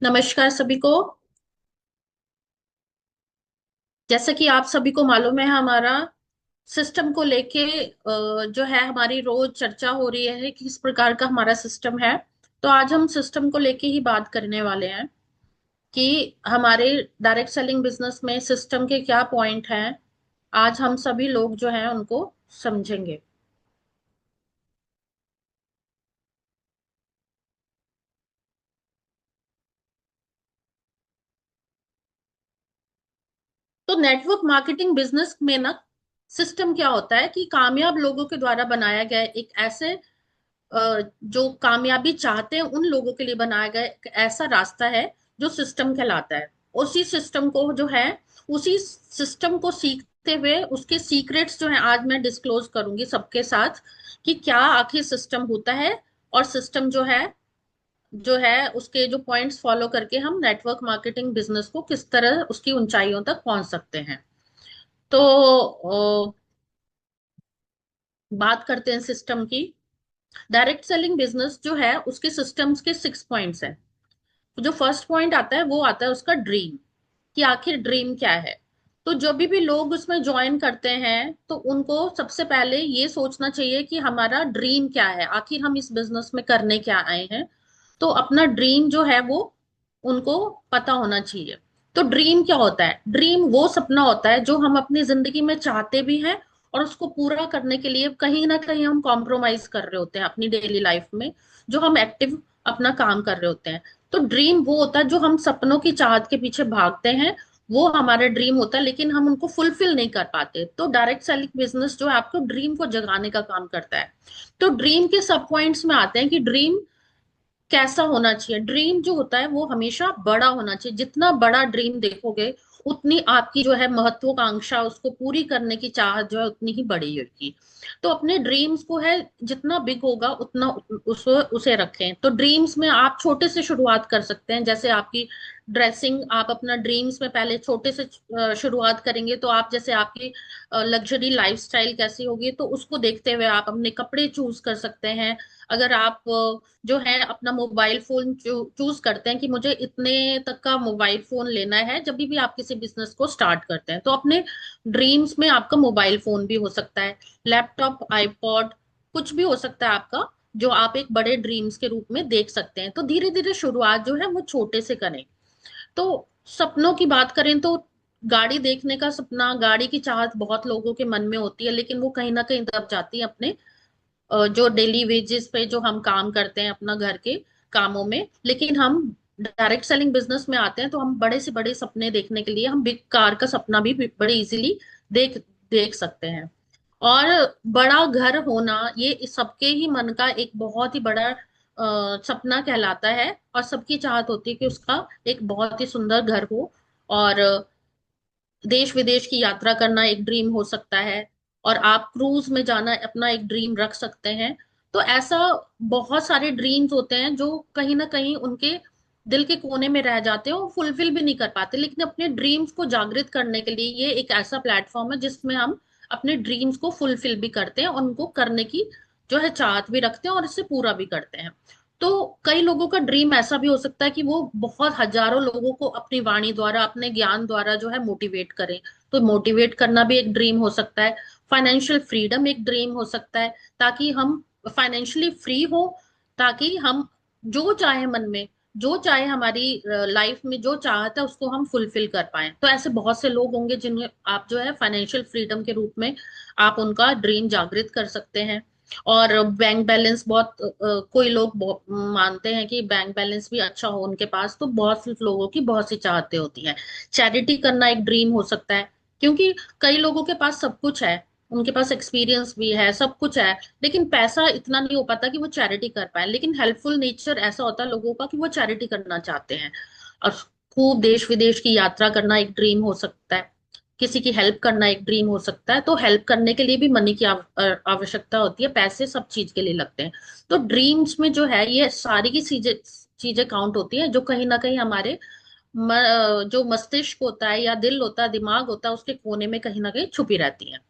नमस्कार सभी को। जैसा कि आप सभी को मालूम है, हमारा सिस्टम को लेके जो है हमारी रोज चर्चा हो रही है कि किस प्रकार का हमारा सिस्टम है। तो आज हम सिस्टम को लेके ही बात करने वाले हैं कि हमारे डायरेक्ट सेलिंग बिजनेस में सिस्टम के क्या पॉइंट हैं। आज हम सभी लोग जो हैं उनको समझेंगे। तो नेटवर्क मार्केटिंग बिजनेस में ना, सिस्टम क्या होता है कि कामयाब लोगों के द्वारा बनाया गया एक ऐसे जो कामयाबी चाहते हैं उन लोगों के लिए बनाया गया एक ऐसा रास्ता है जो सिस्टम कहलाता है। उसी सिस्टम को जो है, उसी सिस्टम को सीखते हुए उसके सीक्रेट्स जो है आज मैं डिस्क्लोज करूंगी सबके साथ कि क्या आखिर सिस्टम होता है। और सिस्टम जो है उसके जो पॉइंट्स फॉलो करके हम नेटवर्क मार्केटिंग बिजनेस को किस तरह उसकी ऊंचाइयों तक पहुंच सकते हैं। तो बात करते हैं सिस्टम की। डायरेक्ट सेलिंग बिजनेस जो है उसके सिस्टम्स के 6 पॉइंट्स हैं। जो फर्स्ट पॉइंट आता है वो आता है उसका ड्रीम, कि आखिर ड्रीम क्या है। तो जब भी लोग उसमें ज्वाइन करते हैं तो उनको सबसे पहले ये सोचना चाहिए कि हमारा ड्रीम क्या है, आखिर हम इस बिजनेस में करने क्या आए हैं। तो अपना ड्रीम जो है वो उनको पता होना चाहिए। तो ड्रीम क्या होता है? ड्रीम वो सपना होता है जो हम अपनी जिंदगी में चाहते भी हैं और उसको पूरा करने के लिए कहीं ना कहीं हम कॉम्प्रोमाइज कर रहे होते हैं अपनी डेली लाइफ में, जो हम एक्टिव अपना काम कर रहे होते हैं। तो ड्रीम वो होता है जो हम सपनों की चाहत के पीछे भागते हैं, वो हमारा ड्रीम होता है, लेकिन हम उनको फुलफिल नहीं कर पाते। तो डायरेक्ट सेलिंग बिजनेस जो है आपको ड्रीम को जगाने का काम करता है। तो ड्रीम के सब पॉइंट्स में आते हैं कि ड्रीम कैसा होना चाहिए। ड्रीम जो होता है वो हमेशा बड़ा होना चाहिए। जितना बड़ा ड्रीम देखोगे उतनी आपकी जो है महत्वाकांक्षा, उसको पूरी करने की चाहत जो है उतनी ही बड़ी होगी। तो अपने ड्रीम्स को है, जितना बिग होगा उतना उसे रखें। तो ड्रीम्स में आप छोटे से शुरुआत कर सकते हैं। जैसे आपकी ड्रेसिंग, आप अपना ड्रीम्स में पहले छोटे से शुरुआत करेंगे तो आप जैसे आपकी लग्जरी लाइफस्टाइल कैसी होगी तो उसको देखते हुए आप अपने कपड़े चूज कर सकते हैं। अगर आप जो है अपना मोबाइल फोन चूज करते हैं कि मुझे इतने तक का मोबाइल फोन लेना है, जब भी आप किसी बिजनेस को स्टार्ट करते हैं तो अपने ड्रीम्स में आपका मोबाइल फोन भी हो सकता है, लैपटॉप, आईपॉड, कुछ भी हो सकता है आपका, जो आप एक बड़े ड्रीम्स के रूप में देख सकते हैं। तो धीरे धीरे शुरुआत जो है वो छोटे से करें। तो सपनों की बात करें तो गाड़ी देखने का सपना, गाड़ी की चाहत बहुत लोगों के मन में होती है, लेकिन वो कहीं ना कहीं दब जाती है अपने जो डेली वेजेस पे जो हम काम करते हैं अपना घर के कामों में। लेकिन हम डायरेक्ट सेलिंग बिजनेस में आते हैं तो हम बड़े से बड़े सपने देखने के लिए हम बिग कार का सपना भी बड़े इजीली देख देख सकते हैं। और बड़ा घर होना ये सबके ही मन का एक बहुत ही बड़ा सपना कहलाता है। और सबकी चाहत होती है कि उसका एक बहुत ही सुंदर घर हो। और देश विदेश की यात्रा करना एक ड्रीम हो सकता है। और आप क्रूज में जाना अपना एक ड्रीम रख सकते हैं। तो ऐसा बहुत सारे ड्रीम्स होते हैं जो कहीं ना कहीं उनके दिल के कोने में रह जाते हैं और फुलफिल भी नहीं कर पाते। लेकिन अपने ड्रीम्स को जागृत करने के लिए ये एक ऐसा प्लेटफॉर्म है जिसमें हम अपने ड्रीम्स को फुलफिल भी करते हैं और उनको करने की जो है चाहत भी रखते हैं और इससे पूरा भी करते हैं। तो कई लोगों का ड्रीम ऐसा भी हो सकता है कि वो बहुत हजारों लोगों को अपनी वाणी द्वारा, अपने ज्ञान द्वारा जो है मोटिवेट करें। तो मोटिवेट करना भी एक ड्रीम हो सकता है। फाइनेंशियल फ्रीडम एक ड्रीम हो सकता है, ताकि हम फाइनेंशियली फ्री हो, ताकि हम जो चाहे मन में, जो चाहे हमारी लाइफ में जो चाहता है उसको हम फुलफिल कर पाए। तो ऐसे बहुत से लोग होंगे जिन्हें आप जो है फाइनेंशियल फ्रीडम के रूप में आप उनका ड्रीम जागृत कर सकते हैं। और बैंक बैलेंस बहुत कोई लोग मानते हैं कि बैंक बैलेंस भी अच्छा हो उनके पास, तो बहुत से लोगों की बहुत सी चाहते होती हैं। चैरिटी करना एक ड्रीम हो सकता है, क्योंकि कई लोगों के पास सब कुछ है, उनके पास एक्सपीरियंस भी है, सब कुछ है, लेकिन पैसा इतना नहीं हो पाता कि वो चैरिटी कर पाए। लेकिन हेल्पफुल नेचर ऐसा होता है लोगों का कि वो चैरिटी करना चाहते हैं। और खूब देश विदेश की यात्रा करना एक ड्रीम हो सकता है। किसी की हेल्प करना एक ड्रीम हो सकता है। तो हेल्प करने के लिए भी मनी की आवश्यकता होती है, पैसे सब चीज के लिए लगते हैं। तो ड्रीम्स में जो है ये सारी की चीजें चीजें काउंट होती हैं, जो कहीं ना कहीं हमारे जो मस्तिष्क होता है या दिल होता है, दिमाग होता है, उसके कोने में कहीं ना कहीं छुपी रहती हैं।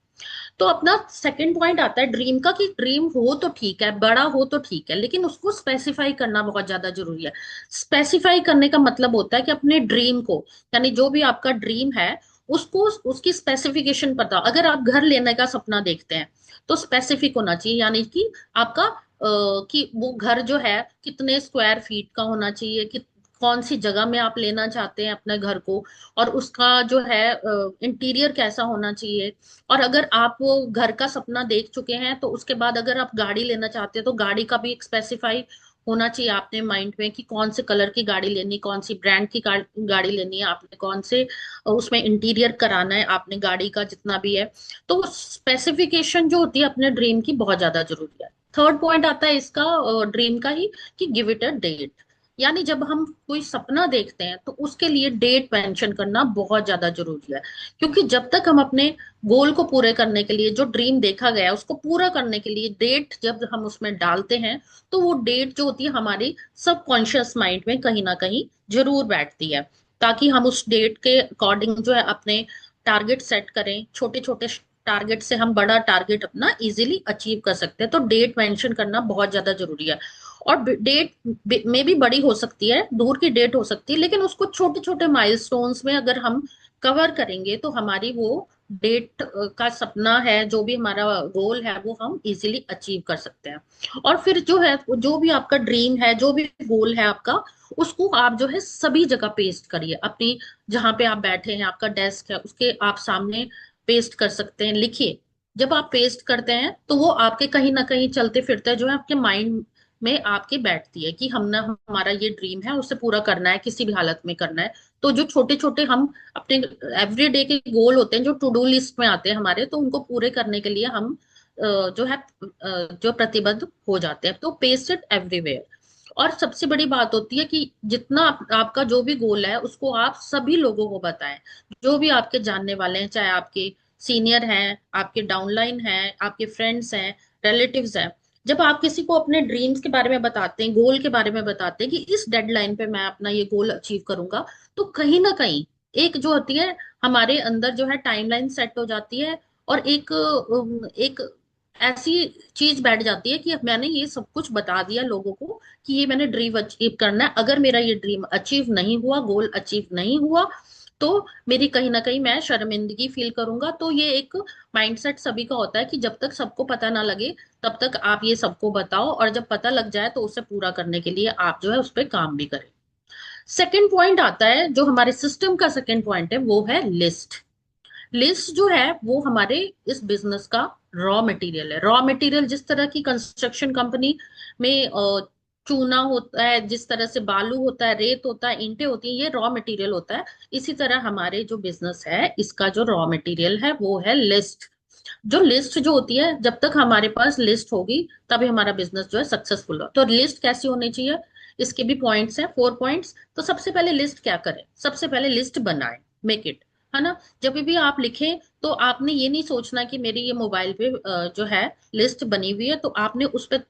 तो अपना सेकंड पॉइंट आता है ड्रीम का, कि ड्रीम हो तो ठीक है, बड़ा हो तो ठीक है, लेकिन उसको स्पेसिफाई करना बहुत ज्यादा जरूरी है। स्पेसिफाई करने का मतलब होता है कि अपने ड्रीम को, यानी जो भी आपका ड्रीम है उसको, उसकी स्पेसिफिकेशन पता। अगर आप घर लेने का सपना देखते हैं तो स्पेसिफिक होना चाहिए, यानी कि आपका कि वो घर जो है कितने स्क्वायर फीट का होना चाहिए, कि कौन सी जगह में आप लेना चाहते हैं अपने घर को, और उसका जो है इंटीरियर कैसा होना चाहिए। और अगर आप वो घर का सपना देख चुके हैं तो उसके बाद अगर आप गाड़ी लेना चाहते हैं तो गाड़ी का भी एक स्पेसिफाई होना चाहिए आपने माइंड में, कि कौन से कलर की गाड़ी लेनी, कौन सी ब्रांड की गाड़ी लेनी है आपने, कौन से उसमें इंटीरियर कराना है आपने गाड़ी का, जितना भी है। तो स्पेसिफिकेशन जो होती है अपने ड्रीम की बहुत ज्यादा जरूरी है। थर्ड पॉइंट आता है इसका ड्रीम का ही, कि गिव इट अ डेट। यानी जब हम कोई सपना देखते हैं तो उसके लिए डेट मेंशन करना बहुत ज्यादा जरूरी है। क्योंकि जब तक हम अपने गोल को पूरे करने के लिए, जो ड्रीम देखा गया है उसको पूरा करने के लिए डेट जब हम उसमें डालते हैं, तो वो डेट जो होती है हमारी सबकॉन्शियस माइंड में कहीं ना कहीं जरूर बैठती है, ताकि हम उस डेट के अकॉर्डिंग जो है अपने टारगेट सेट करें। छोटे छोटे टारगेट से हम बड़ा टारगेट अपना इजीली अचीव कर सकते हैं। तो डेट मेंशन करना बहुत ज्यादा जरूरी है। और डेट में भी बड़ी हो सकती है, दूर की डेट हो सकती है, लेकिन उसको छोटे छोटे माइलस्टोन्स में अगर हम कवर करेंगे तो हमारी वो डेट का सपना है, जो भी हमारा गोल है, वो हम इजीली अचीव कर सकते हैं। और फिर जो है, जो भी आपका ड्रीम है, जो भी गोल है आपका, उसको आप जो है सभी जगह पेस्ट करिए। अपनी जहां पे आप बैठे हैं, आपका डेस्क है, उसके आप सामने पेस्ट कर सकते हैं, लिखिए। जब आप पेस्ट करते हैं तो वो आपके कहीं ना कहीं चलते फिरते जो है आपके माइंड में आपके बैठती है, कि हमने, हमारा ये ड्रीम है, उसे पूरा करना है, किसी भी हालत में करना है। तो जो छोटे छोटे हम अपने एवरीडे के गोल होते हैं जो टू डू लिस्ट में आते हैं हमारे, तो उनको पूरे करने के लिए हम जो है जो प्रतिबद्ध हो जाते हैं। तो पेस्ट इट एवरीवेयर। और सबसे बड़ी बात होती है कि जितना आपका जो भी गोल है उसको आप सभी लोगों को बताएं, जो भी आपके जानने वाले हैं, चाहे आपके सीनियर हैं, आपके डाउनलाइन हैं, आपके फ्रेंड्स हैं, रिलेटिव्स हैं। जब आप किसी को अपने ड्रीम्स के बारे में बताते हैं, गोल के बारे में बताते हैं कि इस डेडलाइन पे मैं अपना ये गोल अचीव करूंगा, तो कहीं ना कहीं एक जो होती है हमारे अंदर जो है टाइमलाइन सेट हो जाती है। और एक ऐसी चीज बैठ जाती है कि अब मैंने ये सब कुछ बता दिया लोगों को कि ये मैंने ड्रीम अचीव करना है। अगर मेरा ये ड्रीम अचीव नहीं हुआ, गोल अचीव नहीं हुआ, तो मेरी कहीं ना कहीं मैं शर्मिंदगी फील करूंगा। तो ये एक माइंडसेट सभी का होता है कि जब तक सबको पता ना लगे तब तक आप ये सबको बताओ, और जब पता लग जाए तो उसे पूरा करने के लिए आप जो है उस पर काम भी करें। सेकंड पॉइंट आता है, जो हमारे सिस्टम का सेकंड पॉइंट है, वो है लिस्ट। लिस्ट जो है वो हमारे इस बिजनेस का रॉ मटेरियल है। रॉ मटेरियल जिस तरह की कंस्ट्रक्शन कंपनी में चूना होता है, जिस तरह से बालू होता है, रेत होता है, ईंटें होती हैं, ये रॉ मटेरियल होता है। इसी तरह हमारे जो बिजनेस है इसका जो रॉ मटेरियल है वो है लिस्ट। जो लिस्ट जो होती है, जब तक हमारे पास लिस्ट होगी तभी हमारा बिजनेस जो है सक्सेसफुल हो। तो लिस्ट कैसी होनी चाहिए, इसके भी पॉइंट्स हैं, 4 पॉइंट्स। तो सबसे पहले लिस्ट क्या करें, सबसे पहले लिस्ट बनाएं, मेक इट, है ना। जब भी आप लिखें तो आपने ये नहीं सोचना कि मेरी ये मोबाइल पे जो है लिस्ट बनी हुई है, तो आपने उस पे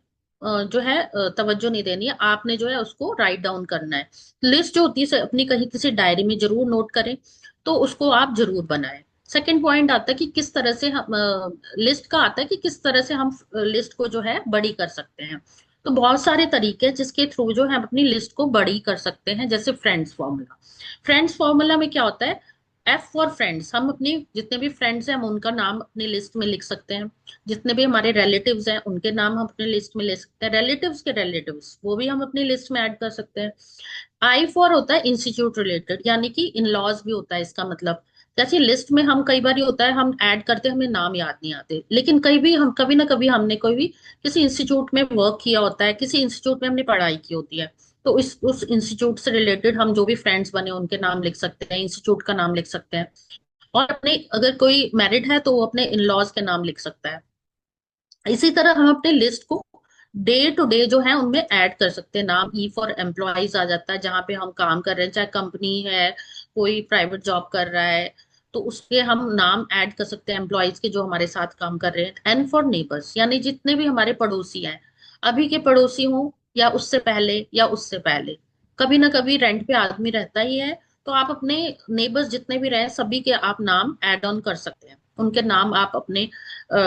जो है तवज्जो नहीं देनी है, आपने जो है उसको राइट डाउन करना है। लिस्ट जो होती है अपनी कहीं किसी डायरी में जरूर नोट करें, तो उसको आप जरूर बनाएं। सेकंड पॉइंट आता है कि किस तरह से हम लिस्ट का आता है कि किस तरह से हम लिस्ट को जो है बड़ी कर सकते हैं। तो बहुत सारे तरीके हैं जिसके थ्रू जो है हम अपनी लिस्ट को बड़ी कर सकते हैं, जैसे फ्रेंड्स फॉर्मूला। फ्रेंड्स फॉर्मूला में क्या होता है, एफ फॉर फ्रेंड्स। हम अपने जितने भी फ्रेंड्स हैं हम उनका नाम अपनी लिस्ट में लिख सकते हैं। जितने भी हमारे रिलेटिव्स हैं उनके नाम हम अपनी लिस्ट में ले सकते हैं। रिलेटिव्स के रिलेटिव्स वो भी हम अपनी लिस्ट में ऐड कर सकते हैं। आई फॉर होता है इंस्टीट्यूट रिलेटेड, यानी कि इन लॉज भी होता है इसका मतलब। जैसे लिस्ट में हम कई बार ये होता है हम ऐड करते हैं, हमें नाम याद नहीं आते, लेकिन कई भी हम कभी ना कभी हमने कोई भी किसी इंस्टीट्यूट में वर्क किया होता है, किसी इंस्टीट्यूट में हमने पढ़ाई की होती है, तो इस उस इंस्टीट्यूट से रिलेटेड हम जो भी फ्रेंड्स बने उनके नाम लिख सकते हैं, इंस्टीट्यूट का नाम लिख सकते हैं। और अपने, अगर कोई मैरिड है तो वो अपने इन लॉज के नाम लिख सकता है। इसी तरह हम अपने लिस्ट को डे टू डे जो है उनमें ऐड कर सकते हैं नाम। ई फॉर एम्प्लॉयज आ जाता है, जहां पे हम काम कर रहे हैं, चाहे कंपनी है, कोई प्राइवेट जॉब कर रहा है, तो उसके हम नाम ऐड कर सकते हैं एम्प्लॉयज के जो हमारे साथ काम कर रहे हैं। एन फॉर नेबर्स, यानी जितने भी हमारे पड़ोसी हैं, अभी के पड़ोसी हों या उससे पहले या उससे पहले, कभी ना कभी रेंट पे आदमी रहता ही है, तो आप अपने नेबर्स जितने भी रहे सभी के आप नाम ऐड ऑन कर सकते हैं। उनके नाम आप अपने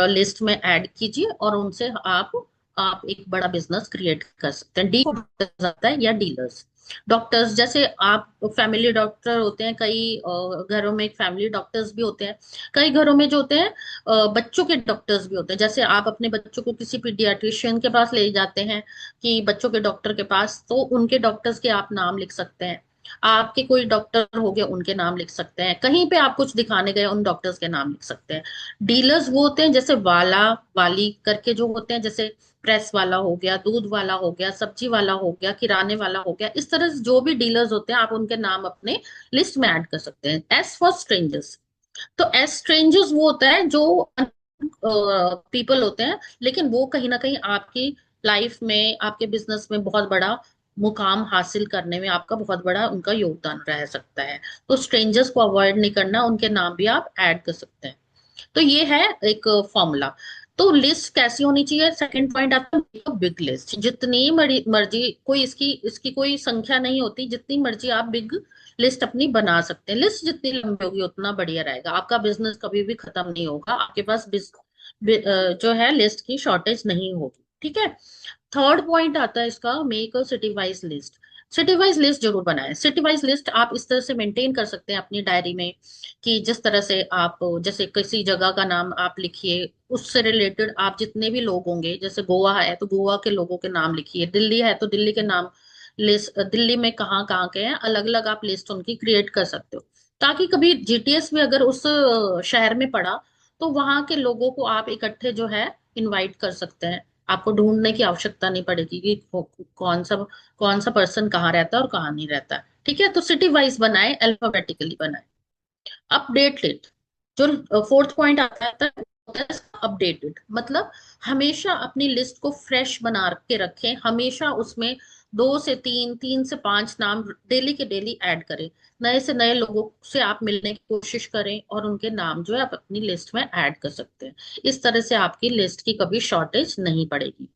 लिस्ट में ऐड कीजिए और उनसे आप एक बड़ा बिजनेस क्रिएट कर सकते हैं। डी को जाता है या डीलर्स। डॉक्टर्स, जैसे आप फैमिली डॉक्टर होते हैं, कई घरों में फैमिली डॉक्टर्स भी होते हैं, कई घरों में जो होते हैं बच्चों के डॉक्टर्स भी होते हैं। जैसे आप अपने बच्चों को किसी पीडियाट्रिशियन के पास ले जाते हैं कि बच्चों के डॉक्टर के पास, तो उनके डॉक्टर्स के आप नाम लिख सकते हैं। आपके कोई डॉक्टर हो गए, उनके नाम लिख सकते हैं। कहीं पे आप कुछ दिखाने गए, उन डॉक्टर्स के नाम लिख सकते हैं। डीलर्स वो होते हैं जैसे वाला, वाली करके जो होते हैं, जैसे प्रेस वाला हो गया, दूध वाला हो गया, सब्जी वाला हो गया, किराने वाला हो गया। इस तरह से जो भी डीलर्स होते हैं, आप उनके नाम अपने लिस्ट में ऐड कर सकते हैं। एस फॉर स्ट्रेंजर्स, तो एस स्ट्रेंजर्स वो होता है जो पीपल होते हैं, लेकिन वो कहीं ना कहीं आपकी लाइफ में, आपके बिजनेस में बहुत बड़ा मुकाम हासिल करने में आपका बहुत बड़ा उनका योगदान रह सकता है। तो स्ट्रेंजर्स को अवॉइड नहीं करना, उनके नाम भी आप ऐड कर सकते हैं। तो ये है एक फॉर्मूला। तो लिस्ट कैसी होनी चाहिए, सेकंड पॉइंट आता है बिग लिस्ट। जितनी मर्जी, कोई इसकी इसकी कोई संख्या नहीं होती, जितनी मर्जी आप बिग लिस्ट अपनी बना सकते हैं। लिस्ट जितनी लंबी होगी उतना बढ़िया रहेगा, आपका बिजनेस कभी भी खत्म नहीं होगा, आपके पास जो है लिस्ट की शॉर्टेज नहीं होगी। ठीक है। थर्ड पॉइंट आता है इसका, make a city wise list. City wise list जरूर बनाएं। सिटी वाइज लिस्ट आप इस तरह से मेंटेन कर सकते हैं अपनी डायरी में कि जिस तरह से आप, जैसे किसी जगह का नाम आप लिखिए, उससे रिलेटेड आप जितने भी लोग होंगे, जैसे गोवा है तो गोवा के लोगों के नाम लिखिए, दिल्ली है तो दिल्ली के नाम लिस्ट, दिल्ली में कहाँ कहाँ के हैं अलग अलग आप लिस्ट उनकी क्रिएट कर सकते हो। ताकि कभी जीटीएस में अगर उस शहर में पड़ा, तो वहां के लोगों को आप इकट्ठे जो है इनवाइट कर सकते हैं। आपको ढूंढने की आवश्यकता नहीं पड़ेगी कि कौन सा पर्सन कहाँ रहता है और कहाँ नहीं रहता है। ठीक है, तो सिटी वाइज बनाए, अल्फाबेटिकली बनाए। अपडेटेड, जो फोर्थ पॉइंट आता है अपडेटेड, मतलब हमेशा अपनी लिस्ट को फ्रेश बना के रखें। हमेशा उसमें दो से तीन, तीन से पांच नाम डेली के डेली ऐड करें। नए से नए लोगों से आप मिलने की कोशिश करें और उनके नाम जो है आप अपनी लिस्ट में ऐड कर सकते हैं। इस तरह से आपकी लिस्ट की कभी शॉर्टेज नहीं पड़ेगी।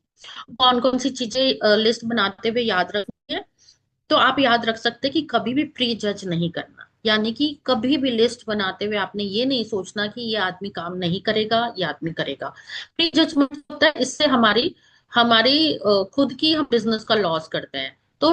कौन कौन सी चीजें लिस्ट बनाते हुए याद रखनी है, तो आप याद रख सकते हैं कि कभी भी प्री जज नहीं करना। यानी कि कभी भी लिस्ट बनाते हुए आपने ये नहीं सोचना कि ये आदमी काम नहीं करेगा, ये आदमी करेगा। प्री जजमेंट होता है, इससे हमारी हमारी खुद की हम बिजनेस का लॉस करते हैं। तो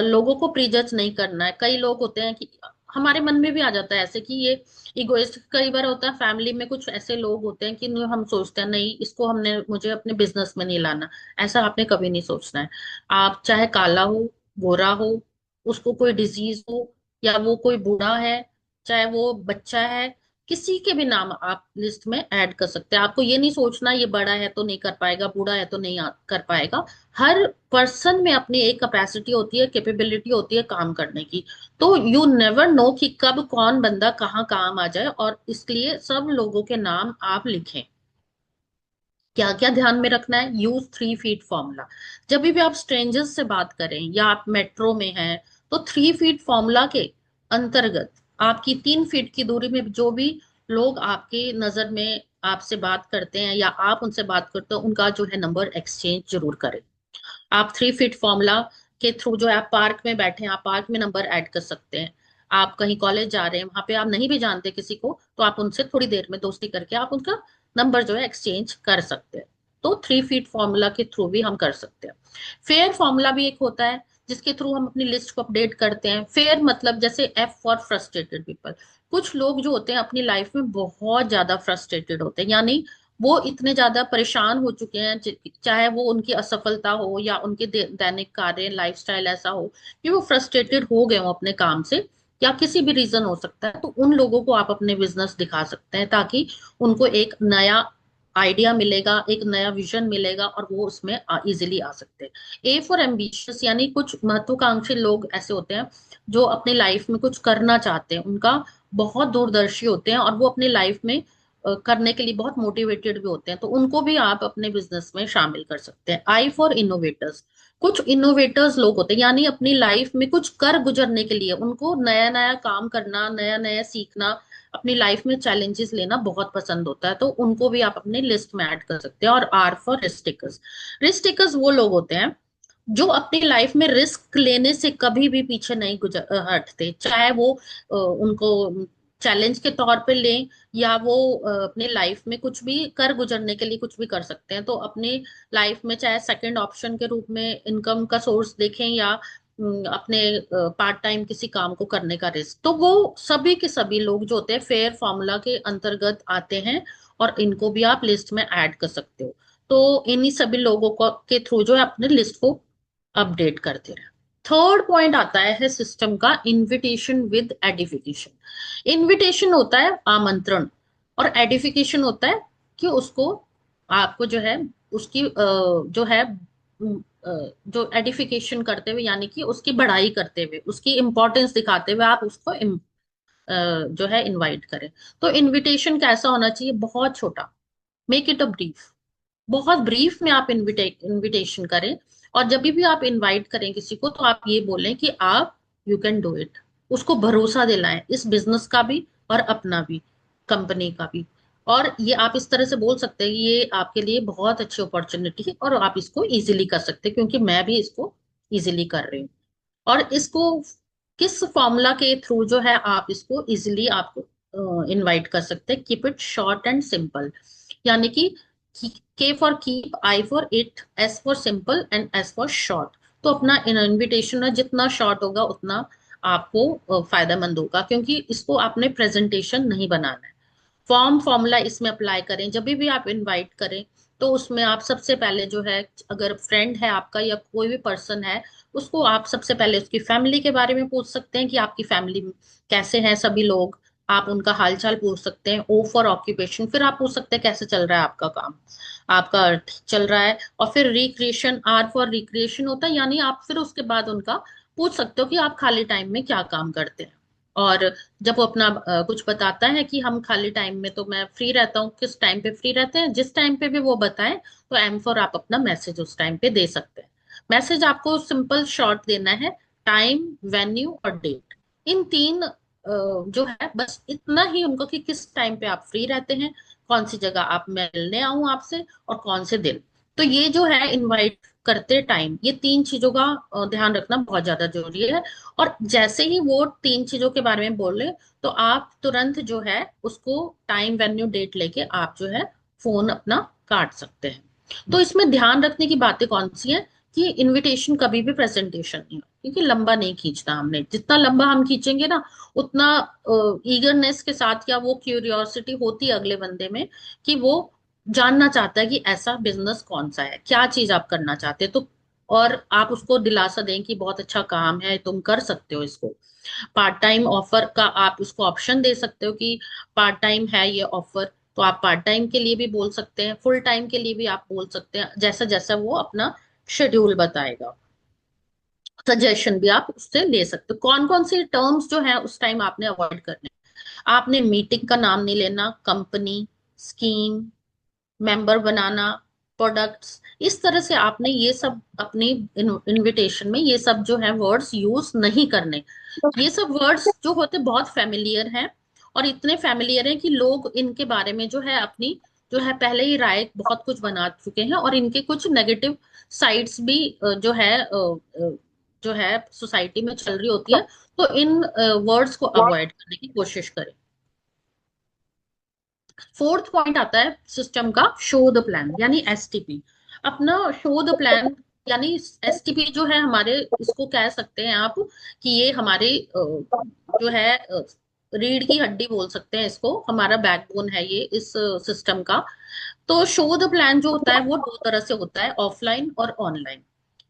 लोगों को प्री जज नहीं करना है। कई लोग होते हैं कि हमारे मन में भी आ जाता है ऐसे कि ये इगोइस्ट, कई बार होता है फैमिली में कुछ ऐसे लोग होते हैं कि हम सोचते हैं नहीं, इसको हमने मुझे अपने बिजनेस में नहीं लाना। ऐसा आपने कभी नहीं सोचना है। आप चाहे काला हो, गोरा हो, उसको कोई डिजीज हो, या वो कोई बूढ़ा है, चाहे वो बच्चा है, किसी के भी नाम आप लिस्ट में ऐड कर सकते हैं। आपको ये नहीं सोचना ये बड़ा है तो नहीं कर पाएगा, बूढ़ा है तो नहीं कर पाएगा। हर पर्सन में अपनी एक कैपेसिटी होती है, कैपेबिलिटी होती है काम करने की। तो यू नेवर नो कि कब कौन बंदा कहाँ काम आ जाए, और इसलिए सब लोगों के नाम आप लिखें। क्या क्या ध्यान में रखना है, यूज 3 फीट फॉर्मूला। जब भी आप स्ट्रेंजर्स से बात करें या आप मेट्रो में हैं, तो 3 फीट फॉर्मूला के अंतर्गत आपकी 3 फीट की दूरी में जो भी लोग आपकी नजर में आपसे बात करते हैं या आप उनसे बात करते हो, उनका जो है नंबर एक्सचेंज जरूर करें। आप 3 फीट फॉर्मूला के थ्रू जो है, आप पार्क में बैठे हैं, आप पार्क में नंबर ऐड कर सकते हैं। आप कहीं कॉलेज जा रहे हैं, वहां पे आप नहीं भी जानते किसी को, तो आप उनसे थोड़ी देर में दोस्ती करके आप उनका नंबर जो है एक्सचेंज कर सकते हैं। तो 3 फीट फॉर्मूला के थ्रू भी हम कर सकते हैं। फेयर फॉर्मूला भी एक होता है जिसके थ्रू हम अपनी लिस्ट को अपडेट करते हैं। फेयर मतलब जैसे एफ फॉर फ्रस्ट्रेटेड पीपल। कुछ लोग जो होते हैं अपनी लाइफ में बहुत ज्यादा फ्रस्ट्रेटेड होते हैं, यानी वो इतने ज्यादा परेशान हो चुके हैं, चाहे वो उनकी असफलता हो या उनके दैनिक कार्य लाइफस्टाइल ऐसा हो कि वो फ्रस्ट्रेटेड हो गए हो अपने काम से, या किसी भी रीजन हो सकता है। तो उन लोगों को आप अपने बिजनेस दिखा सकते हैं, ताकि उनको एक नया आइडिया मिलेगा, एक नया विजन मिलेगा और वो उसमें इजीली आ सकते हैं। ए फॉर एम्बिशियस, यानी कुछ महत्वाकांक्षी लोग ऐसे होते हैं जो अपनी लाइफ में कुछ करना चाहते हैं, उनका बहुत दूरदर्शी होते हैं और वो अपनी लाइफ में करने के लिए बहुत मोटिवेटेड भी होते हैं। तो उनको भी आप अपने बिजनेस में शामिल कर सकते हैं। आई फॉर इनोवेटर्स, कुछ इनोवेटर्स लोग होते हैं, यानी अपनी लाइफ में कुछ कर गुजरने के लिए उनको नया नया काम करना, नया नया सीखना, अपनी लाइफ में चैलेंजेस लेना बहुत पसंद होता है। तो उनको भी आप अपने लिस्ट में ऐड कर सकते हैं। और R for risk takers. Risk takers वो लोग होते हैं जो अपनी लाइफ में रिस्क लेने से कभी भी पीछे नहीं हटते। चाहे वो उनको चैलेंज के तौर पे लें, या वो अपने लाइफ में कुछ भी कर गुजरने के लिए कुछ भी कर सकते हैं। तो अपनी लाइफ में चाहे सेकंड ऑप्शन के रूप में इनकम का सोर्स देखें, या अपने पार्ट टाइम किसी काम को करने का रिस्क, तो वो सभी के सभी लोग जो होते हैं फेयर फॉर्मूला के अंतर्गत आते हैं, और इनको भी आप लिस्ट में ऐड कर सकते हो। तो इन्हीं सभी लोगों को के थ्रू जो है अपने लिस्ट को अपडेट करते रहे। थर्ड पॉइंट आता है सिस्टम का इनविटेशन विद एडिफिकेशन। इनविटेशन होता है आमंत्रण, और एडिफिकेशन होता है कि उसको आपको जो है उसकी जो है जो एडिफिकेशन करते हुए, यानी कि उसकी बढ़ाई करते हुए, उसकी इंपॉर्टेंस दिखाते हुए आप उसको जो है इनवाइट करें। तो इनविटेशन कैसा होना चाहिए? बहुत छोटा, मेक इट अ ब्रीफ। बहुत ब्रीफ में आप इनविटेशन करें, और जब भी आप इनवाइट करें किसी को, तो आप ये बोलें कि आप यू कैन डू इट। उसको भरोसा दिलाएं, इस बिजनेस का भी और अपना भी, कंपनी का भी। और ये आप इस तरह से बोल सकते हैं कि ये आपके लिए बहुत अच्छी अपॉर्चुनिटी है, और आप इसको इजीली कर सकते हैं, क्योंकि मैं भी इसको इजीली कर रही हूँ। और इसको किस फॉर्मूला के थ्रू जो है आप इसको इजीली आपको इनवाइट कर सकते हैं? Keep it short and simple. यानी कि के for keep, I for it, S for simple and S for short. तो अपना इनविटेशन जितना शॉर्ट होगा उतना आपको फायदेमंद होगा, क्योंकि इसको आपने प्रेजेंटेशन नहीं बनाना है। फॉर्म फॉर्मूला इसमें अप्लाई करें। जब भी आप इनवाइट करें, तो उसमें आप सबसे पहले जो है, अगर फ्रेंड है आपका या कोई भी पर्सन है, उसको आप सबसे पहले उसकी फैमिली के बारे में पूछ सकते हैं कि आपकी फैमिली में कैसे हैं सभी लोग। आप उनका हालचाल पूछ सकते हैं। ओ फॉर ऑक्यूपेशन, फिर आप पूछ सकते हैं कैसे चल रहा है आपका काम, आपका ठीक चल रहा है। और फिर रिक्रिएशन, आर फॉर रिक्रिएशन होता है, यानी आप फिर उसके बाद उनका पूछ सकते हो कि आप खाली टाइम में क्या काम करते हैं। और जब वो अपना कुछ बताता है कि हम खाली टाइम में तो मैं फ्री रहता हूँ, किस टाइम पे फ्री रहते हैं, जिस टाइम पे भी वो बताएं, तो एम फॉर आप अपना मैसेज उस टाइम पे दे सकते हैं। मैसेज आपको सिंपल शॉर्ट देना है, टाइम, वेन्यू और डेट। इन तीन जो है बस इतना ही उनको, कि किस टाइम पे आप फ्री रहते हैं, कौन सी जगह आप मिलने आऊं आपसे, और कौन से दिन। तो ये जो है इनवाइट करते टाइम ये तीन चीजों का ध्यान रखना बहुत ज्यादा जरूरी है। और जैसे ही वो तीन चीजों के बारे में बोले, तो आप तुरंत जो है उसको टाइम, वेन्यू, डेट लेके आप जो है फोन अपना काट सकते हैं। तो इसमें ध्यान रखने की बातें कौन सी हैं? कि इनविटेशन कभी भी प्रेजेंटेशन नहीं हो, क्योंकि लंबा नहीं खींचना हमने। जितना लंबा हम खींचेंगे ना, उतना ईगरनेस के साथ, या वो क्यूरियोसिटी होती है अगले बंदे में, कि वो जानना चाहता है कि ऐसा बिजनेस कौन सा है, क्या चीज आप करना चाहते हैं। तो और आप उसको दिलासा दें कि बहुत अच्छा काम है, तुम कर सकते हो इसको। पार्ट टाइम ऑफर का आप उसको ऑप्शन दे सकते हो कि पार्ट टाइम है ये ऑफर, तो आप पार्ट टाइम के लिए भी बोल सकते हैं, फुल टाइम के लिए भी आप बोल सकते हैं, जैसा जैसा वो अपना शेड्यूल बताएगा। सजेशन भी आप उससे ले सकते हो। कौन कौन से टर्म्स जो है उस टाइम आपने अवॉइड करने हैं। आपने मीटिंग का नाम नहीं लेना, कंपनी, स्कीम, मेंबर बनाना, प्रोडक्ट्स, इस तरह से आपने ये सब अपनी इनविटेशन में ये सब जो है वर्ड्स यूज नहीं करने। ये सब वर्ड्स जो होते बहुत फेमिलियर हैं, और इतने फेमिलियर हैं कि लोग इनके बारे में जो है अपनी जो है पहले ही राय बहुत कुछ बना चुके हैं, और इनके कुछ नेगेटिव साइड्स भी जो है सोसाइटी में चल रही होती है। तो इन वर्ड्स को अवॉइड करने की कोशिश करें। फोर्थ पॉइंट आता है सिस्टम का, शो द प्लान, यानी एसटीपी। अपना शो द प्लान, यानी एसटीपी जो है हमारे, इसको कह सकते हैं आप कि ये हमारे जो है रीढ़ की हड्डी बोल सकते हैं इसको, हमारा बैकबोन है ये इस सिस्टम का। तो शो द प्लान जो होता है वो दो तरह से होता है, ऑफलाइन और ऑनलाइन।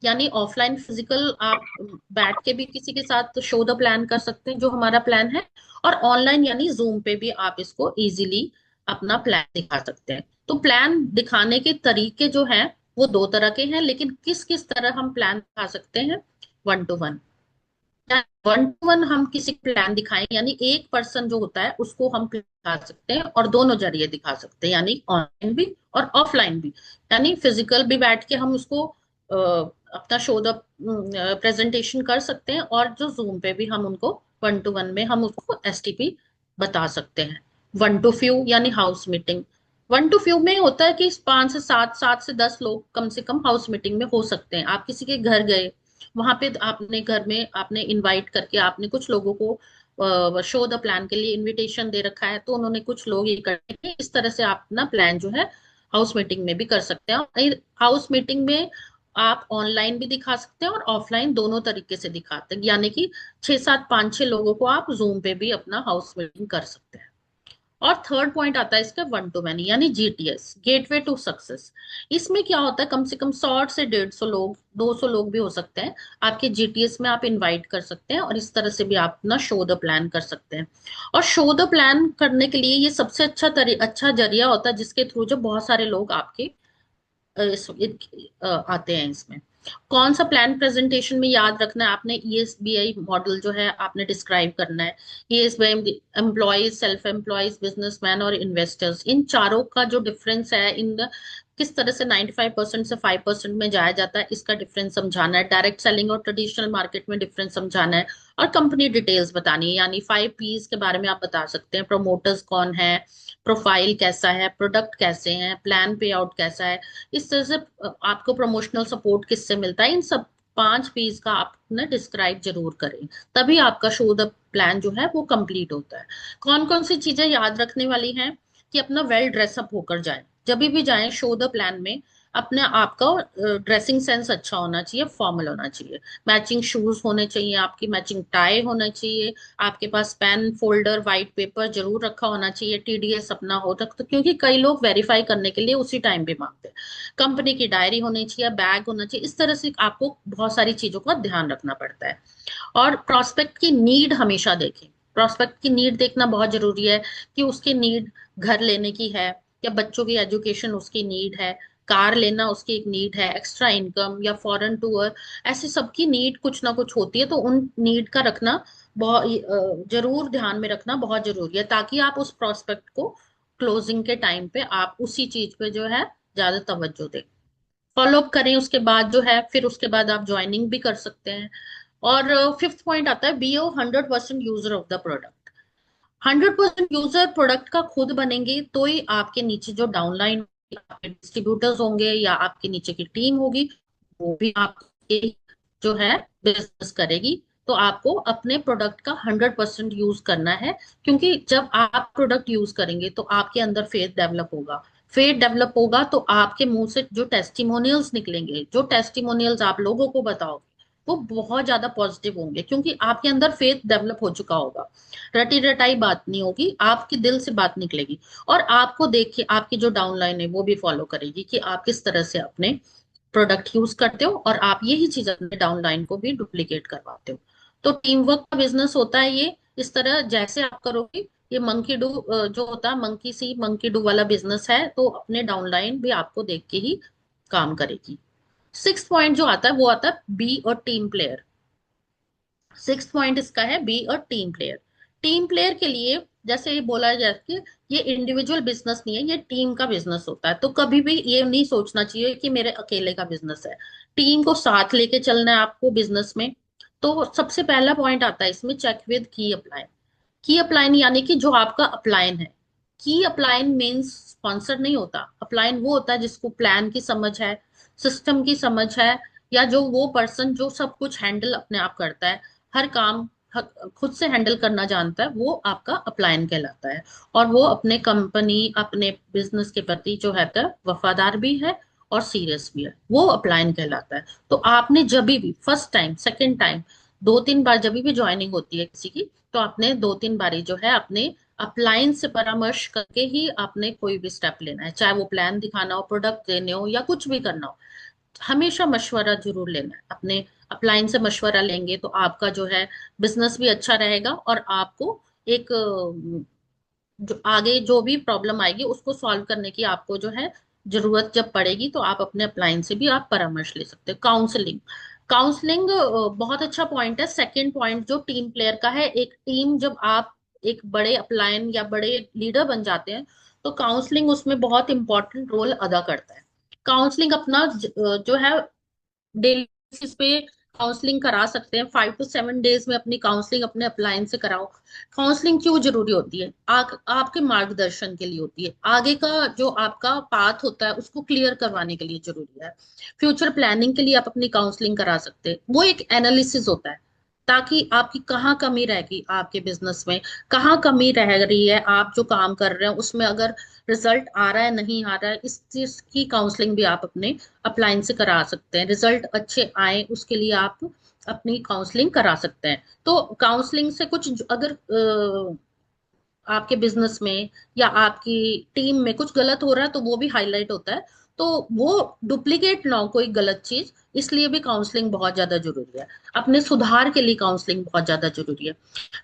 यानी ऑफलाइन फिजिकल आप बैठ के भी किसी के साथ शो द प्लान कर सकते हैं जो हमारा प्लान है, और ऑनलाइन यानी जूम पे भी आप इसको इजीली अपना प्लान दिखा सकते हैं। तो प्लान दिखाने के तरीके जो हैं वो दो तरह के हैं, लेकिन किस किस तरह हम प्लान दिखा सकते हैं? One two one. One two one हम किसी प्लान दिखाएं, यानी एक पर्सन जो होता है उसको हम प्लान दिखा सकते हैं, और दोनों जरिए दिखा सकते हैं, यानी ऑनलाइन भी और ऑफलाइन भी। यानी फिजिकल भी बैठ के हम उसको अपना शो द प्रेजेंटेशन कर सकते हैं, और जो जूम पे भी हम उनको वन टू वन में हम उसको एसटीपी बता सकते हैं। वन टू फ्यू यानी house meeting. One two few में होता है कि 5 से 7, 7 से 10 लोग कम से कम हाउस मीटिंग में हो सकते हैं। आप किसी के घर गए, वहां पे आपने घर में आपने इनवाइट करके आपने कुछ लोगों को शो द प्लान के लिए इनविटेशन दे रखा है, तो उन्होंने कुछ लोग इकट्ठे किए। इस तरह से आप अपना प्लान जो है हाउस मीटिंग में भी कर सकते हैं। और हाउस मीटिंग में आप ऑनलाइन भी दिखा सकते हैं और ऑफलाइन दोनों तरीके से दिखाते हैं, यानी कि 6 7 5 6 लोगों को आप जूम पे भी अपना हाउस मीटिंग कर सकते हैं। और थर्ड पॉइंट आता है इसका वन टू मैनी, यानी जीटीएस, गेटवे टू सक्सेस। इसमें क्या होता है, कम से कम 100 से 150 लोग, 200 लोग भी हो सकते हैं, आपके जीटीएस में आप इनवाइट कर सकते हैं, और इस तरह से भी आप अपना शो द प्लान कर सकते हैं। और शो द प्लान करने के लिए ये सबसे अच्छा जरिया होता है, जिसके थ्रू जो बहुत सारे लोग आपके आते हैं इसमें। कौन सा प्लान प्रेजेंटेशन में याद रखना है आपने, ईएसबीआई मॉडल जो है आपने डिस्क्राइब करना है। ESBI employees, self employees, businessman और इन्वेस्टर्स, इन चारों का जो डिफरेंस है, किस तरह से 95% से 5% में जाया जाता है, इसका डिफरेंस समझाना है। डायरेक्ट सेलिंग और ट्रेडिशनल मार्केट में डिफरेंस समझाना है। और कंपनी डिटेल्स बतानी है, यानी 5 Ps के बारे में आप बता सकते हैं। प्रमोटर्स कौन है, प्रोफाइल कैसा है, प्रोडक्ट कैसे हैं, प्लान पे आउट कैसा है, इस तरह से आपको प्रमोशनल सपोर्ट किससे मिलता है, इन सब 5 Ps का आपने डिस्क्राइब जरूर करें। तभी आपका शो द प्लान जो है वो कंप्लीट होता है। कौन कौन सी चीजें याद रखने वाली हैं, कि अपना वेल ड्रेसअप होकर जाए। जब भी जाएं शो द प्लान में, अपने आपका ड्रेसिंग सेंस अच्छा होना चाहिए, फॉर्मल होना चाहिए। मैचिंग शूज होने चाहिए, आपकी मैचिंग टाई होना चाहिए, आपके पास पेन, फोल्डर, व्हाइट पेपर जरूर रखा होना चाहिए, टीडीएस अपना हो तक तो, क्योंकि कई लोग वेरीफाई करने के लिए उसी टाइम पे मांगते हैं। कंपनी की डायरी होनी चाहिए, बैग होना चाहिए। इस तरह से आपको बहुत सारी चीजों का ध्यान रखना पड़ता है। और प्रोस्पेक्ट की नीड हमेशा देखें। प्रोस्पेक्ट की नीड देखना बहुत जरूरी है, कि उसकी नीड घर लेने की है, या बच्चों की एजुकेशन उसकी नीड है, कार लेना उसकी एक नीड है, एक्स्ट्रा इनकम या फॉरेन टूर, ऐसे सबकी नीड कुछ ना कुछ होती है। तो उन नीड का रखना बहुत जरूर ध्यान में रखना बहुत जरूरी है, ताकि आप उस प्रोस्पेक्ट को क्लोजिंग के टाइम पे आप उसी चीज पे जो है ज्यादा तवज्जो दें, फॉलो अप करें। उसके बाद जो है, फिर उसके बाद आप ज्वाइनिंग भी कर सकते हैं। और फिफ्थ पॉइंट आता है, be a 100% user of the product. 100% user product का खुद बनेंगे तो ही आपके नीचे जो डाउनलाइन आपके डिस्ट्रीब्यूटर्स होंगे या आपके नीचे की टीम होगी, वो भी आपके जो है बिजनेस करेगी। तो आपको अपने प्रोडक्ट का 100% यूज करना है, क्योंकि जब आप प्रोडक्ट यूज करेंगे तो आपके अंदर फेथ डेवलप होगा। फेथ डेवलप होगा तो आपके मुंह से जो टेस्टिमोनियल्स निकलेंगे, जो टेस्टिमोनियल्स आप लोगों को बताओगे, वो बहुत ज्यादा पॉजिटिव होंगे, क्योंकि आपके अंदर फेथ डेवलप हो चुका होगा। रटी रटाई बात नहीं होगी, आपके दिल से बात निकलेगी। और आपको देख के आपकी जो डाउनलाइन है वो भी फॉलो करेगी, कि आप किस तरह से अपने प्रोडक्ट यूज करते हो, और आप यही चीज अपने डाउनलाइन को भी डुप्लीकेट करवाते हो। तो टीम वर्क का बिजनेस होता है ये। इस तरह जैसे आप करोगे, ये मंकी डू जो होता है, मंकी सी मंकी डू वाला बिजनेस है, तो अपने डाउनलाइन भी आपको देख के ही काम करेगी। सिक्स पॉइंट जो आता है वो आता है बी और टीम प्लेयर। सिक्स पॉइंट इसका है, be a team player. Team player के लिए, जैसे ये बोला जाए कि ये इंडिविजुअल बिजनेस नहीं है, ये टीम का बिजनेस होता है। तो कभी भी ये नहीं सोचना चाहिए कि मेरे अकेले का बिजनेस है। टीम को साथ लेके चलना है आपको बिजनेस में। तो सबसे पहला पॉइंट आता है इसमें, चेक विद की अप्लाई। की अपलाइन यानी कि जो आपका अपलाइन है। की अपलाइन मीन्स स्पॉन्सर नहीं होता। अपलाइन वो होता है जिसको प्लान की समझ है, सिस्टम की समझ है, या जो वो पर्सन जो सब कुछ हैंडल अपने आप करता है, हर काम खुद से हैंडल करना जानता है, वो आपका अपलाइन कहलाता है। और वो अपने कंपनी, अपने बिजनेस के प्रति जो है तो वफादार भी है और सीरियस भी है, वो अपलाइन कहलाता है। तो आपने जब भी फर्स्ट टाइम, सेकेंड टाइम, 2 3 बार जब भी ज्वाइनिंग होती है किसी की, तो आपने 2 3 बारी जो है अपने अपलाइन से परामर्श करके ही आपने कोई भी स्टेप लेना है, चाहे वो प्लान दिखाना हो, प्रोडक्ट देने हो, या कुछ भी करना हो। हमेशा मशवरा जरूर लेना है अपने अपलाइन से। मशवरा लेंगे तो आपका जो है बिजनेस भी अच्छा रहेगा, और आपको एक जो आगे जो भी प्रॉब्लम आएगी उसको सॉल्व करने की आपको जो है जरूरत जब पड़ेगी, तो आप अपने अपलाइन से भी आप परामर्श ले सकते हो। काउंसलिंग, काउंसलिंग बहुत अच्छा पॉइंट है। सेकंड पॉइंट जो टीम प्लेयर का है, एक टीम जब आप एक बड़े अपलाइन या बड़े लीडर बन जाते हैं, तो काउंसलिंग उसमें बहुत इंपॉर्टेंट रोल अदा करता है। काउंसलिंग अपना जो है डेली बेसिस पे काउंसलिंग करा सकते हैं। 5 to 7 डेज में अपनी काउंसलिंग अपने अपलायंस से कराओ। काउंसलिंग क्यों जरूरी होती है, आपके मार्गदर्शन के लिए होती है, आगे का जो आपका पाथ होता है उसको क्लियर करवाने के लिए जरूरी है। फ्यूचर प्लानिंग के लिए आप अपनी काउंसलिंग करा सकते हैं, वो एक एनालिसिस होता है। ताकि आपकी कहाँ कमी रहेगी आपके बिजनेस में, कहाँ कमी रह रही है, आप जो काम कर रहे हैं उसमें अगर रिजल्ट आ रहा है नहीं आ रहा है, इस चीज की काउंसलिंग भी आप अपने अपलाइन से करा सकते हैं। रिजल्ट अच्छे आए उसके लिए आप अपनी काउंसलिंग करा सकते हैं। तो काउंसलिंग से कुछ अगर आपके बिजनेस में या आपकी टीम में कुछ गलत हो रहा है तो वो भी हाईलाइट होता है। तो वो डुप्लीकेट ना हो कोई गलत चीज, इसलिए भी काउंसलिंग बहुत ज्यादा जरूरी है। अपने सुधार के लिए काउंसलिंग बहुत ज्यादा जरूरी है।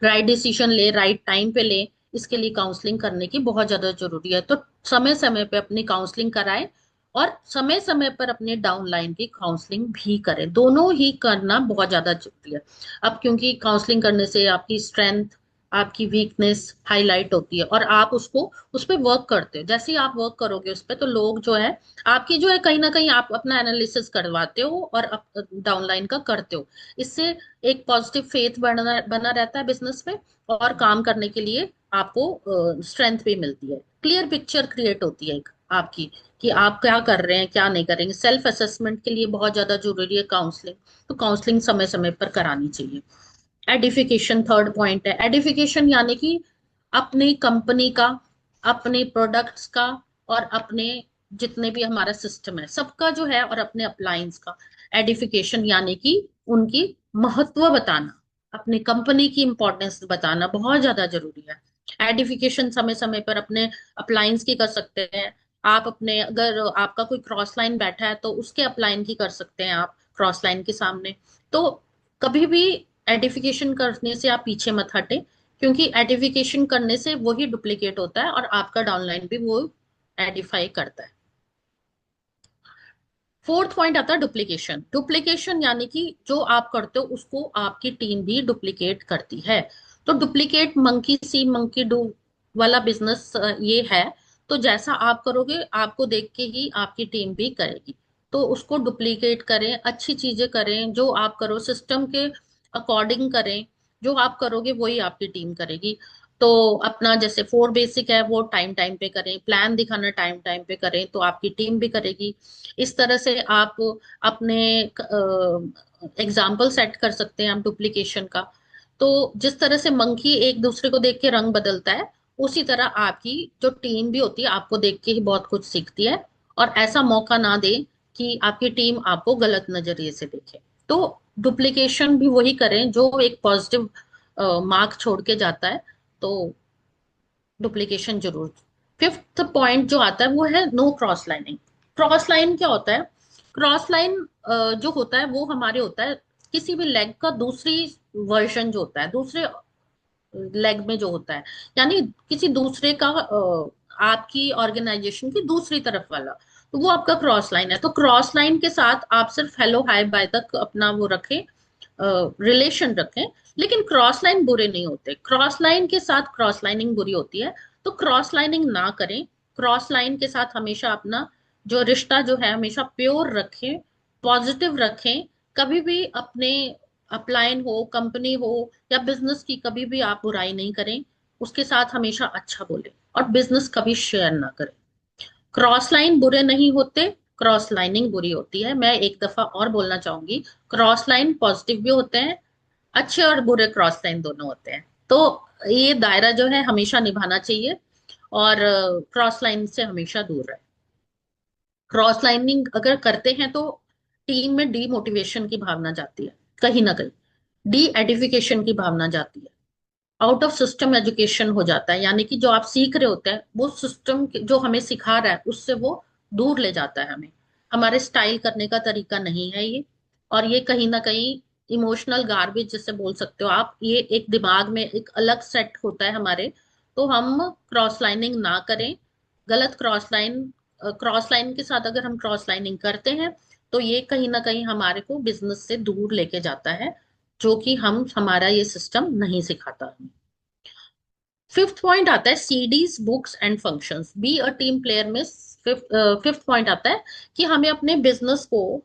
राइट डिसीजन ले, राइट टाइम पे ले, इसके लिए काउंसलिंग करने की बहुत ज्यादा जरूरी है। तो समय समय पे अपनी काउंसलिंग कराएं और समय समय पर अपने डाउनलाइन की काउंसलिंग भी करें, दोनों ही करना बहुत ज्यादा जरूरी है। अब क्योंकि काउंसलिंग करने से आपकी स्ट्रेंथ, आपकी वीकनेस हाईलाइट होती है और आप उसको उस पर वर्क करते हो। जैसे ही आप वर्क करोगे उस पर, तो लोग जो है आपकी जो है कहीं ना कहीं आप अपना एनालिसिस करवाते हो और डाउनलाइन का करते हो। इससे एक पॉजिटिव फेथ बना बना रहता है बिजनेस में, और काम करने के लिए आपको स्ट्रेंथ भी मिलती है। क्लियर पिक्चर क्रिएट होती है एक आपकी, कि आप क्या कर रहे हैं क्या नहीं करेंगे। सेल्फ असेसमेंट के लिए बहुत ज्यादा जरूरी है काउंसलिंग। तो काउंसलिंग समय समय पर करानी चाहिए। एडिफिकेशन थर्ड पॉइंट है। एडिफिकेशन यानी कि अपनी कंपनी का, अपने प्रोडक्ट्स का, और अपने जितने भी हमारा सिस्टम है सबका जो है, और अपने अप्लायंस का एडिफिकेशन यानी कि उनकी महत्व बताना, अपनी कंपनी की इंपॉर्टेंस बताना बहुत ज्यादा जरूरी है। एडिफिकेशन समय समय पर अपने अप्लायंस की कर सकते हैं आप। अपने अगर आपका कोई क्रॉस लाइन बैठा है तो उसके अपलाइन की कर सकते हैं आप क्रॉस लाइन के सामने। तो कभी भी एडिफिकेशन करने से आप पीछे मत हटे, क्योंकि एडिफिकेशन करने से वही डुप्लीकेट होता है और आपका डाउनलाइन भी वो एडिफाई करता है। फोर्थ पॉइंट आता है डुप्लीकेशन। डुप्लीकेशन यानी कि जो आप करते हो उसको आपकी टीम भी डुप्लीकेट करती है। तो duplicate monkey C monkey do वाला बिजनेस ये है। तो जैसा आप करोगे आपको देख के ही आपकी टीम भी करेगी। तो उसको डुप्लीकेट करें, अच्छी चीजें करें, जो आप करो सिस्टम के अकॉर्डिंग करें। जो आप करोगे वही आपकी टीम करेगी। तो अपना जैसे फोर बेसिक है वो टाइम टाइम पे करें, प्लान दिखाना टाइम टाइम पे करें, तो आपकी टीम भी करेगी। इस तरह से आप अपने एग्जाम्पल सेट कर सकते हैं आप डुप्लीकेशन का। तो जिस तरह से मंकी एक दूसरे को देख के रंग बदलता है, उसी तरह आपकी जो टीम भी होती है आपको देख के ही बहुत कुछ सीखती है। और ऐसा मौका ना दे कि आपकी टीम आपको गलत नजरिए से देखे। तो डुप्लीकेशन भी वही करें जो एक पॉजिटिव मार्क छोड़ के जाता है। तो डुप्लीकेशन जरूर। फिफ्थ पॉइंट जो आता है वो है no cross lining. Cross line क्या होता है? क्रॉस लाइन जो होता है वो हमारे होता है किसी भी लेग का दूसरी वर्जन जो होता है, दूसरे लेग में जो होता है, यानी किसी दूसरे का आपकी ऑर्गेनाइजेशन की दूसरी तरफ वाला, तो वो आपका क्रॉस लाइन है। तो क्रॉस लाइन के साथ आप सिर्फ हेलो हाय बाय तक अपना वो रखें, रिलेशन रखें। लेकिन क्रॉस लाइन बुरे नहीं होते, क्रॉस लाइन के साथ क्रॉस लाइनिंग बुरी होती है। तो क्रॉस लाइनिंग ना करें। क्रॉस लाइन के साथ हमेशा अपना जो रिश्ता जो है हमेशा प्योर रखें, पॉजिटिव रखें। कभी भी अपने अपलाइन हो, कंपनी हो या बिजनेस की कभी भी आप बुराई नहीं करें। उसके साथ हमेशा अच्छा बोले और बिजनेस कभी शेयर ना करें। क्रॉस लाइन बुरे नहीं होते, क्रॉस लाइनिंग बुरी होती है। मैं एक दफा और बोलना चाहूंगी, क्रॉस लाइन पॉजिटिव भी होते हैं, अच्छे और बुरे क्रॉस लाइन दोनों होते हैं। तो ये दायरा जो है हमेशा निभाना चाहिए, और क्रॉस लाइन से हमेशा दूर रहे। क्रॉस लाइनिंग अगर करते हैं तो टीम में डीमोटिवेशन की भावना जाती है, कहीं ना कहीं डी एडिफिकेशन की भावना जाती है, आउट ऑफ सिस्टम एजुकेशन हो जाता है। यानी कि जो आप सीख रहे होते हैं वो सिस्टम जो हमें सिखा रहा है उससे वो दूर ले जाता है हमें। हमारे स्टाइल करने का तरीका नहीं है ये। और ये कहीं ना कहीं इमोशनल गार्बेज जिसे बोल सकते हो आप, ये एक दिमाग में एक अलग सेट होता है हमारे। तो हम क्रॉस लाइनिंग ना करें। गलत क्रॉस लाइन के साथ अगर हम क्रॉस लाइनिंग करते हैं तो ये कहीं ना कहीं हमारे को बिजनेस से दूर लेके जाता है, जो कि हम हमारा ये सिस्टम नहीं सिखाता हमें। फिफ्थ पॉइंट आता है CDs books and functions, be a team player में फिफ्थ पॉइंट आता है कि हमें अपने बिजनेस को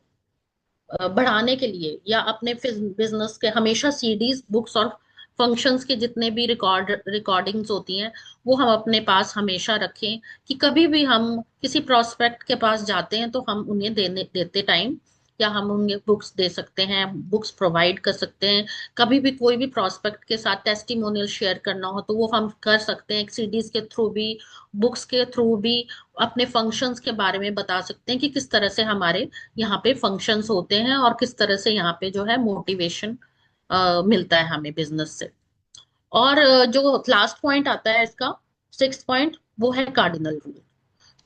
बढ़ाने के लिए या अपने बिजनेस के हमेशा सीडीज बुक्स और फंक्शंस के जितने भी रिकॉर्डिंग्स होती हैं वो हम अपने पास हमेशा रखें। कि कभी भी हम किसी प्रोस्पेक्ट के पास जाते हैं तो हम उन्हें देते टाइम या हम उन्हें बुक्स दे सकते हैं, बुक्स प्रोवाइड कर सकते हैं। कभी भी कोई भी प्रोस्पेक्ट के साथ टेस्टिमोनियल शेयर करना हो तो वो हम कर सकते हैं, सीडीज के थ्रू भी, बुक्स के थ्रू भी। अपने फंक्शंस के बारे में बता सकते हैं कि किस तरह से हमारे यहाँ पे फंक्शंस होते हैं और किस तरह से यहाँ पे जो है मोटिवेशन मिलता है हमें बिजनेस से। और जो लास्ट पॉइंट आता है इसका, सिक्स पॉइंट, वो है कार्डिनल रूल।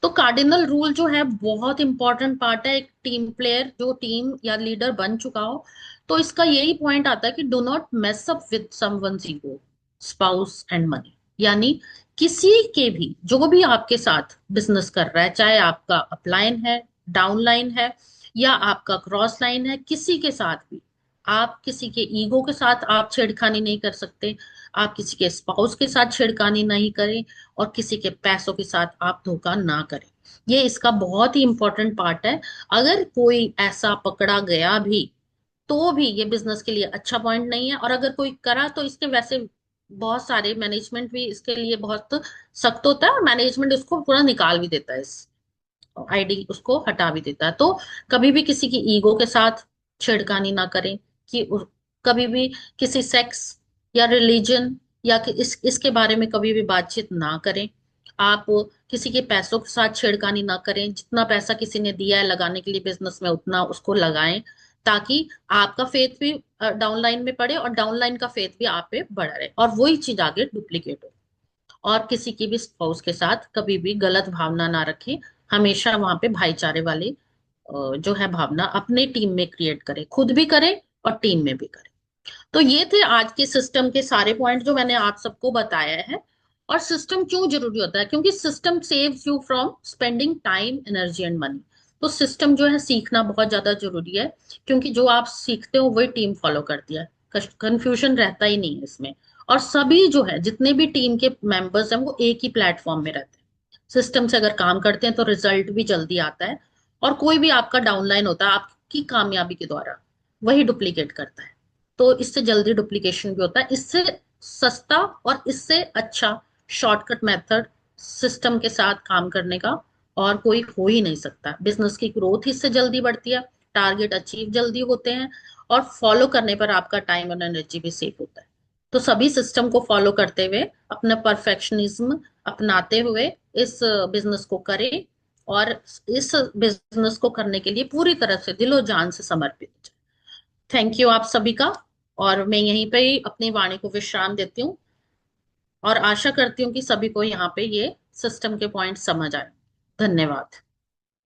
तो कार्डिनल रूल जो है बहुत इंपॉर्टेंट पार्ट है, एक टीम प्लेयर जो टीम या लीडर बन चुका हो तो इसका यही पॉइंट आता है कि do not mess up with someone's ego, spouse and money. यानी किसी के भी, जो भी आपके साथ बिजनेस कर रहा है, चाहे आपका अपलाइन है, डाउनलाइन है, या आपका क्रॉस लाइन है, किसी के साथ भी आप किसी के ईगो के साथ आप छेड़खानी नहीं कर सकते। आप किसी के स्पाउस के साथ छेड़खानी नहीं करें, और किसी के पैसों के साथ आप धोखा ना करें। ये इसका बहुत ही इंपॉर्टेंट पार्ट है। अगर कोई ऐसा पकड़ा गया भी तो भी ये बिजनेस के लिए अच्छा पॉइंट नहीं है, और अगर कोई करा तो इसके वैसे बहुत सारे, मैनेजमेंट भी इसके लिए बहुत सख्त होता है और मैनेजमेंट उसको पूरा निकाल भी देता है, इस आईडी उसको हटा भी देता है। तो कभी भी किसी की ईगो के साथ छेड़खानी ना करें, कि कभी भी किसी सेक्स या रिलीजन या इसके बारे में कभी भी बातचीत ना करें। आप किसी के पैसों के साथ छेड़खानी ना करें, जितना पैसा किसी ने दिया है लगाने के लिए बिजनेस में उतना उसको लगाएं, ताकि आपका फेथ भी डाउनलाइन में पड़े और डाउनलाइन का फेथ भी आप पे बढ़ा रहे और वही चीज आगे डुप्लीकेट हो। और किसी की भी स्पाउस के साथ कभी भी गलत भावना ना रखें। हमेशा वहां पे भाईचारे वाले जो है भावना अपने टीम में क्रिएट करें, खुद भी करें और टीम में भी करें। तो ये थे आज के सिस्टम के सारे पॉइंट जो मैंने आप सबको बताया है। और सिस्टम क्यों जरूरी होता है? क्योंकि system saves you from spending time, energy and money. तो सिस्टम जो है सीखना बहुत ज्यादा जरूरी है, क्योंकि जो आप सीखते हो वही टीम फॉलो करती है। कंफ्यूजन रहता ही नहीं है इसमें। और सभी जो है, जितने भी टीम के मेंबर्स हैं, वो एक ही प्लेटफॉर्म में रहते हैं। सिस्टम से अगर काम करते हैं तो रिजल्ट भी जल्दी आता है। और कोई भी आपका डाउनलाइन होता है आपकी कामयाबी के द्वारा वही डुप्लीकेट करता है। तो इससे जल्दी डुप्लीकेशन भी होता है। इससे सस्ता और इससे अच्छा शॉर्टकट मेथड सिस्टम के साथ काम करने का और कोई हो ही नहीं सकता। बिजनेस की ग्रोथ इससे जल्दी बढ़ती है, टारगेट अचीव जल्दी होते हैं, और फॉलो करने पर आपका टाइम और एनर्जी भी सेव होता है। तो सभी सिस्टम को फॉलो करते हुए, अपना परफेक्शनिज्म अपनाते हुए इस बिजनेस को करें, और इस बिजनेस को करने के लिए पूरी तरह से दिलो जान से समर्पित हो जाए। थैंक यू आप सभी का। और मैं यहीं पे ही अपनी वाणी को विश्राम देती हूँ, और आशा करती हूँ कि सभी को यहाँ पे ये सिस्टम के पॉइंट समझ आए। धन्यवाद।